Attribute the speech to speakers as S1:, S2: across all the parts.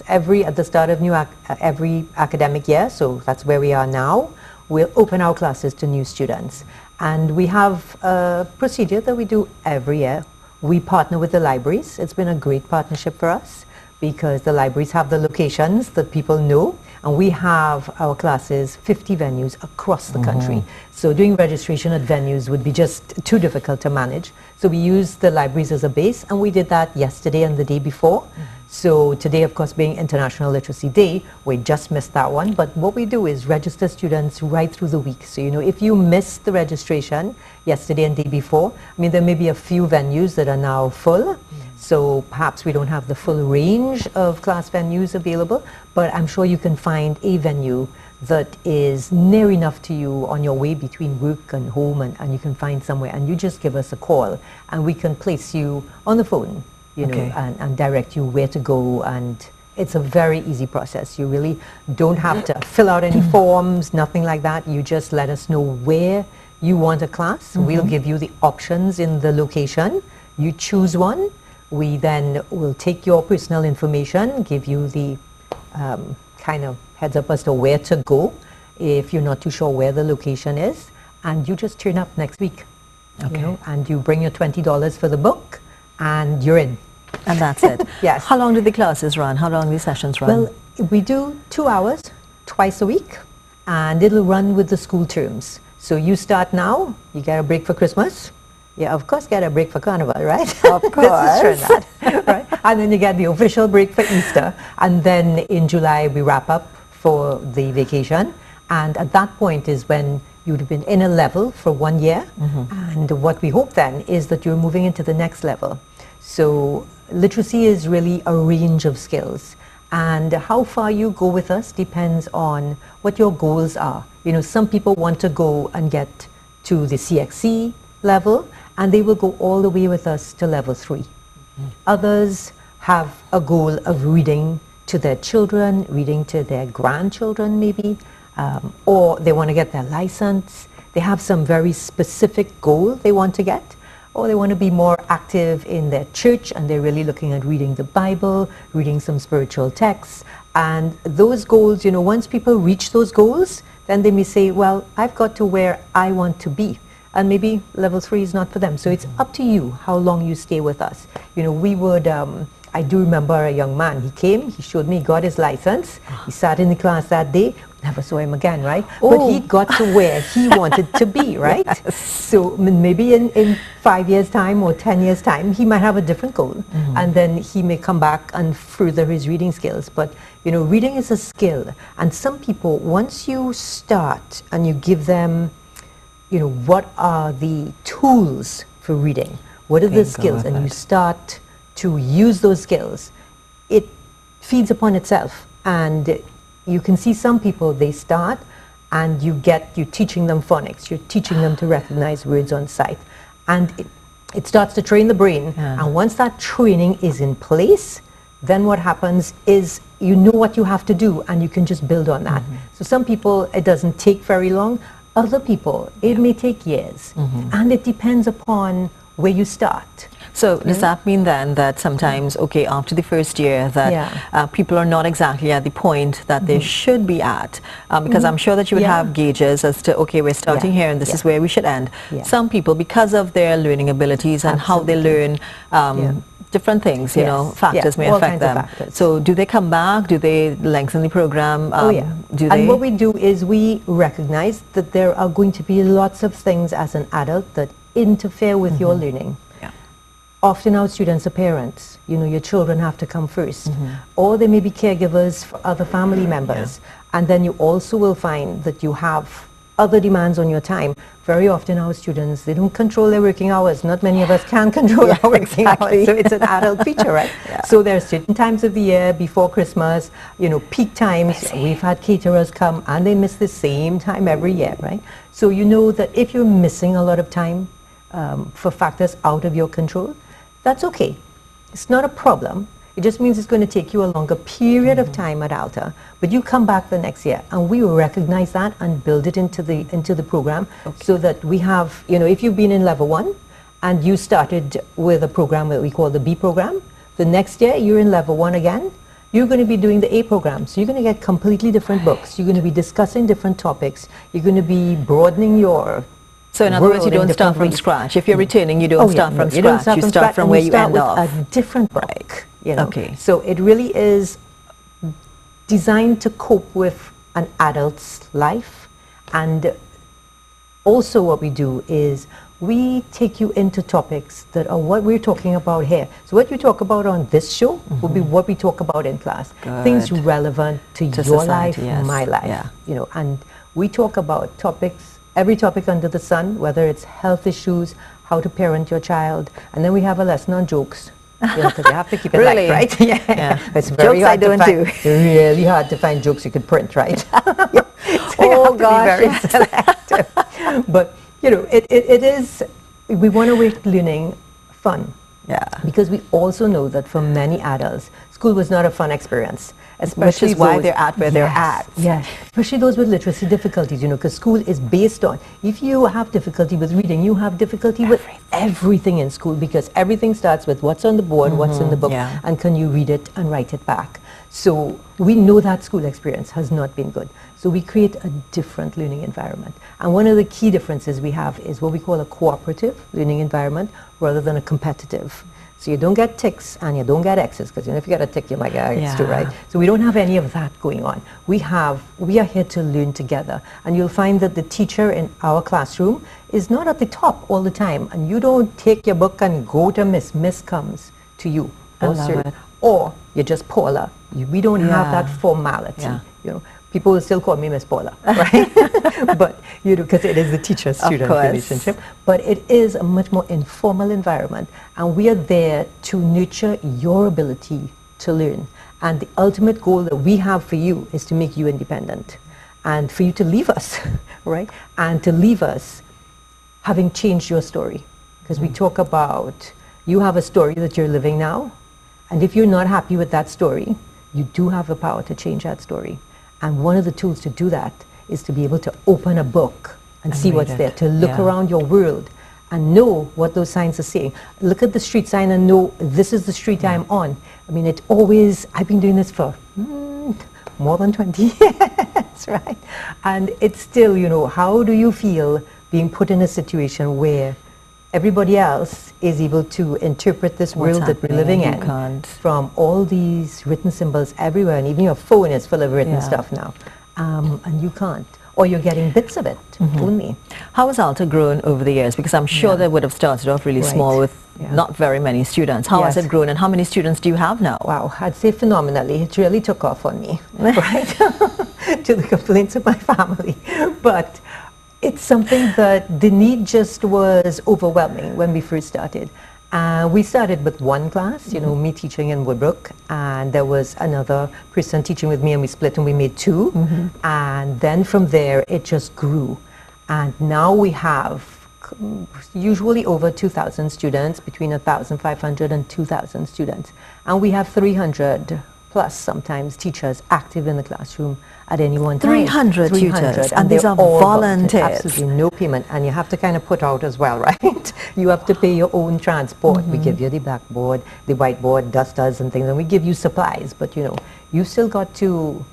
S1: At the start of every academic year, so that's where we are now, we'll open our classes to new students. And we have a procedure that we do every year. We partner with the libraries. It's been a great partnership for us because the libraries have the locations that people know, and we have our classes 50 venues across the country. So doing registration at venues would be just too difficult to manage. So we use the libraries as a base, and we did that yesterday and the day before. So today, of course, being International Literacy Day, we just missed that one. But what we do is register students right through the week. So, you know, if you missed the registration yesterday and day before, I mean, there may be a few venues that are now full. So perhaps we don't have the full range of class venues available, but I'm sure you can find a venue that is near enough to you on your way between work and home, and you can find somewhere, and you just give us a call, and we can place you on the phone, you know, and direct you where to go. And it's a very easy process. You really don't have to fill out any forms, nothing like that. You just let us know where you want a class. We'll give you the options in the location. You choose one. We then will take your personal information, give you the kind of heads up as to where to go if you're not too sure where the location is, and you just turn up next week. You know, and you bring your $20 for the book, and you're in.
S2: And that's it.
S1: Yes.
S2: How long do the classes run? How long do the sessions run?
S1: Well, we do 2 hours twice a week, and it'll run with the school terms. So you start now, you get a break for Christmas. Yeah, of course, get a break for Carnival, right?
S2: Of course.
S1: This is Trinidad, right? And then you get the official break for Easter. And then in July, we wrap up for the vacation. And at that point is when you'd have been in a level for 1 year. And what we hope then is that you're moving into the next level. So literacy is really a range of skills. And how far you go with us depends on what your goals are. You know, some people want to go and get to the CXC level, and they will go all the way with us to level 3. Others have a goal of reading to their children, reading to their grandchildren maybe, or they want to get their license. They have some very specific goal they want to get, or they want to be more active in their church, and they're really looking at reading the Bible, reading some spiritual texts. And those goals, you know, once people reach those goals, then they may say, well, I've got to where I want to be. And maybe level 3 is not for them. So it's up to you how long you stay with us. You know, we would, I do remember a young man, he came, he showed me, he got his license, he sat in the class that day, never saw him again, right? But he got to where he wanted to be, right? So maybe in 5 years' time or 10 years' time, he might have a different goal. And then he may come back and further his reading skills. But, you know, reading is a skill. And some people, once you start and you give them, you know, what are the tools for reading? What are the skills? And you start to use those skills, it feeds upon itself. And you can see some people, they start and you're teaching them phonics, you're teaching them to recognize words on sight. And it starts to train the brain. And once that training is in place, then what happens is you know what you have to do, and you can just build on that. So some people, it doesn't take very long. Other people, it may take years, and it depends upon where you start.
S2: So does that mean then that sometimes, okay, after the first year that people are not exactly at the point that they should be at? Because I'm sure that you would have gauges as to, okay, we're starting here and this is where we should end. Some people, because of their learning abilities and how they learn, different things, you know, factors may affect them. So do they come back? Do they lengthen the program? And
S1: what we do is we recognize that there are going to be lots of things as an adult that interfere with your learning. Often our students are parents. You know, your children have to come first. Or they may be caregivers for other family members. And then you also will find that you have other demands on your time. Very often our students, they don't control their working hours. Not many of us can control our working hours. So it's an adult feature, right? So there are certain times of the year before Christmas, you know, peak times. We've had caterers come and they miss the same time every year, right? So you know that if you're missing a lot of time for factors out of your control, that's okay. It's not a problem. It just means it's going to take you a longer period of time at ALTA, but you come back the next year, and we will recognize that and build it into the program, so that we have, you know, if you've been in level 1 and you started with a program that we call the B program, the next year you're in level 1 again, you're going to be doing the A program. So you're going to get completely different books. You're going to be discussing different topics. You're going to be broadening your
S2: So in other words, you don't start from scratch. If you're retaining, you don't start from scratch. You start from where you end off.
S1: A different book, you know.
S2: Okay.
S1: So it really is designed to cope with an adult's life. And also what we do is we take you into topics that are what we're talking about here. So what you talk about on this show will be what we talk about in class.
S2: Good.
S1: Things relevant to your
S2: society,
S1: life, my life, you know. And we talk about topics, every topic under the sun, whether it's health issues, how to parent your child, and then we have a lesson on jokes. You know, 'cause you have to keep it
S2: Really?
S1: light, right? Yeah. It's very
S2: Jokes
S1: hard
S2: I don't
S1: to find.
S2: do.
S1: It's really hard to find jokes you could print, right? So you have to be very selective. But you know, it is. We want to make learning fun.
S2: Yeah.
S1: Because we also know that for many adults, school was not a fun experience. Especially
S2: which is why
S1: those,
S2: they're at where they're at.
S1: Yes, especially those with literacy difficulties, you know, because school is based on, if you have difficulty with reading, you have difficulty with everything in school, because everything starts with what's on the board, what's in the book, and can you read it and write it back. So we know that school experience has not been good. So we create a different learning environment. And one of the key differences we have is what we call a cooperative learning environment rather than a competitive. So you don't get ticks and you don't get X's, because you know, if you get a tick, you might get an X too, right? So we don't have any of that going on. We are here to learn together. And you'll find that the teacher in our classroom is not at the top all the time. And you don't take your book and go to Miss. Miss comes to you. Or you're just Paula. We don't have that formality. You know, people will still call me Miss Paula, right? But you know, because it is the teacher-student relationship. But it is a much more informal environment, and we are there to nurture your ability to learn. And the ultimate goal that we have for you is to make you independent, and for you to leave us, right? And to leave us having changed your story, because we talk about you have a story that you're living now, and if you're not happy with that story, you do have the power to change that story. And one of the tools to do that is to be able to open a book and see what's there, to look around your world and know what those signs are saying. Look at the street sign and know this is the street I'm on. I mean, it always, I've been doing this for more than 20 years, right? And it's still, you know, how do you feel being put in a situation where everybody else is able to interpret this world that we're living in from all these written symbols everywhere, and even your phone is full of written stuff now, and you can't, or you're getting bits of it only.
S2: How has ALTA grown over the years? Because I'm sure they would have started off really small with not very many students. How has it grown, and how many students do you have now?
S1: Wow, I'd say phenomenally. It really took off on me, right? To the complaints of my family. But it's something that the need just was overwhelming when we first started. We started with one class, you know, me teaching in Woodbrook, and there was another person teaching with me, and we split and we made two. And then from there, it just grew. And now we have usually over 2,000 students, between 1,500 and 2,000 students. And we have 300 plus sometimes teachers active in the classroom at any one time.
S2: 300 tutors, and these are volunteers.
S1: Absolutely no payment, and you have to kind of put out as well, right? You have to pay your own transport. We give you the blackboard, the whiteboard, dusters and things, and we give you supplies, but you know, you still got to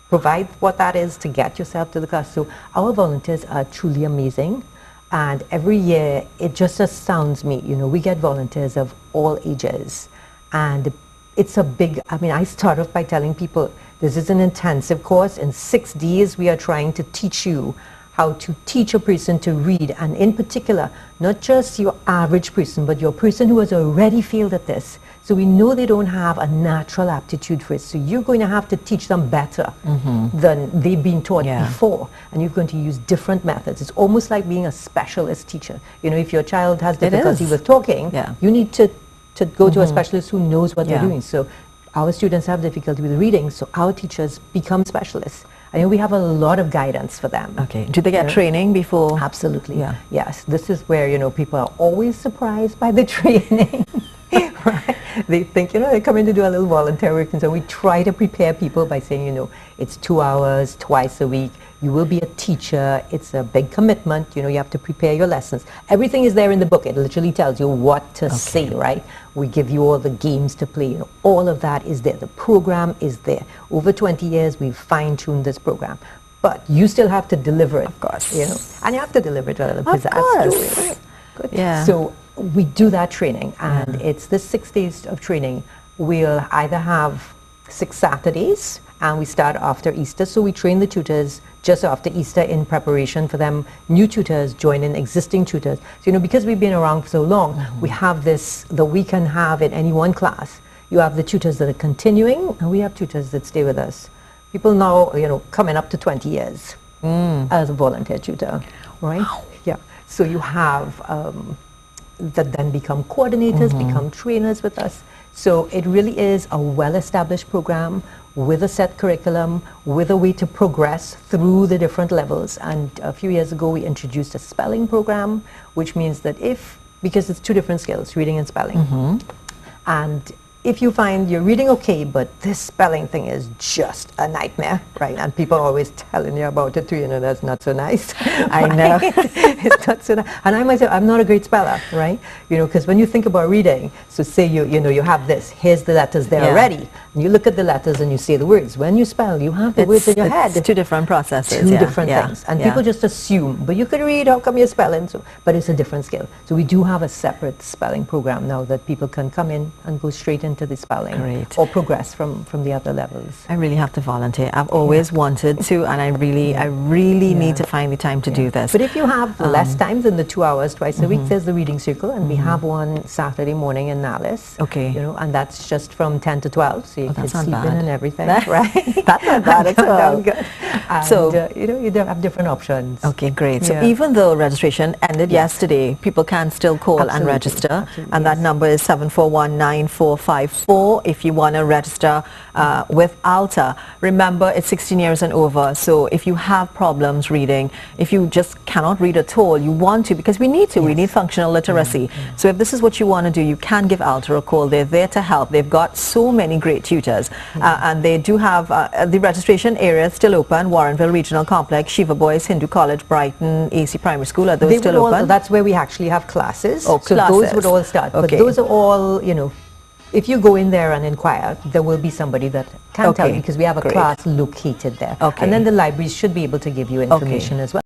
S1: provide what that is to get yourself to the class. So our volunteers are truly amazing, and every year it just astounds me, you know, we get volunteers of all ages, and it's a big, I mean, I start off by telling people this is an intensive course. In 6 days, we are trying to teach you how to teach a person to read, and in particular, not just your average person, but your person who has already failed at this. So we know they don't have a natural aptitude for it. So you're going to have to teach them better than they've been taught before. And you're going to use different methods. It's almost like being a specialist teacher. You know, if your child has difficulty with talking, you need to go to a specialist who knows what they're doing. So our students have difficulty with reading, so our teachers become specialists. I mean, we have a lot of guidance for them.
S2: Okay. Do they get training before?
S1: Absolutely. Yes. This is where, you know, people are always surprised by the training. Right? They think, they come in to do a little volunteer work, and so we try to prepare people by saying, it's 2 hours twice a week. You will be a teacher. It's a big commitment. You have to prepare your lessons. Everything is there in the book. It literally tells you what to say, right? We give you all the games to play. All of that is there. The program is there. Over 20 years, we've fine-tuned this program. But you still have to deliver it.
S2: Of course.
S1: And you have to deliver it with a pizzazz story, right? Good.
S2: Yeah.
S1: So we do that training, and it's the 6 days of training. We'll either have 6 Saturdays, and we start after Easter. So we train the tutors just after Easter in preparation for them. New tutors join in existing tutors. So, because we've been around for so long, we have this that we can have in any one class. You have the tutors that are continuing, and we have tutors that stay with us. People now, coming up to 20 years as a volunteer tutor, right? Wow. Yeah. So you have that then become coordinators, become trainers with us. So it really is a well-established program with a set curriculum, with a way to progress through the different levels. And a few years ago, we introduced a spelling program, which means that because it's 2 different skills, reading and spelling, and if you find you're reading okay, but this spelling thing is just a nightmare, right? And people are always telling you about it too, that's not so nice.
S2: I know.
S1: It's not so nice. And I myself, I'm not a great speller, right? Because when you think about reading, so say you have this, here's the letters there already, and you look at the letters and you say the words. When you spell, you have the words in your head.
S2: It's 2 different processes.
S1: 2 different things. And people just assume, but you could read, how come you're spelling? But it's a different skill. So we do have a separate spelling program now that people can come in and go straight into the spelling or progress from the other levels.
S2: I really have to volunteer. I've always wanted to, and I really need to find the time to do this.
S1: But if you have less time than the 2 hours twice a week, there's the reading circle, and we have one Saturday morning in Alice.
S2: Okay.
S1: And that's just from 10 to 12, so you can sleep in and everything, right?
S2: That's not bad at all.
S1: Good. And, so you have different options.
S2: Okay, great. So even though registration ended yesterday, people can still call and register, and that number is 741-9454 if you want to register with ALTA. Remember, it's 16 years and over, so if you have problems reading, if you just cannot read at all, you want to, because we need to, we need functional literacy. So if this is what you want to do, you can give ALTA a call. They're there to help. They've got so many great tutors, and they do have the registration area still open. Warrenville Regional Complex, Shiva Boys, Hindu College, Brighton, AC Primary School, are those still open?
S1: That's where we actually have classes.
S2: Oh,
S1: so
S2: classes.
S1: Those would all start. But those are all, if you go in there and inquire, there will be somebody that can tell you, because we have a class located there. And then the libraries should be able to give you information as well.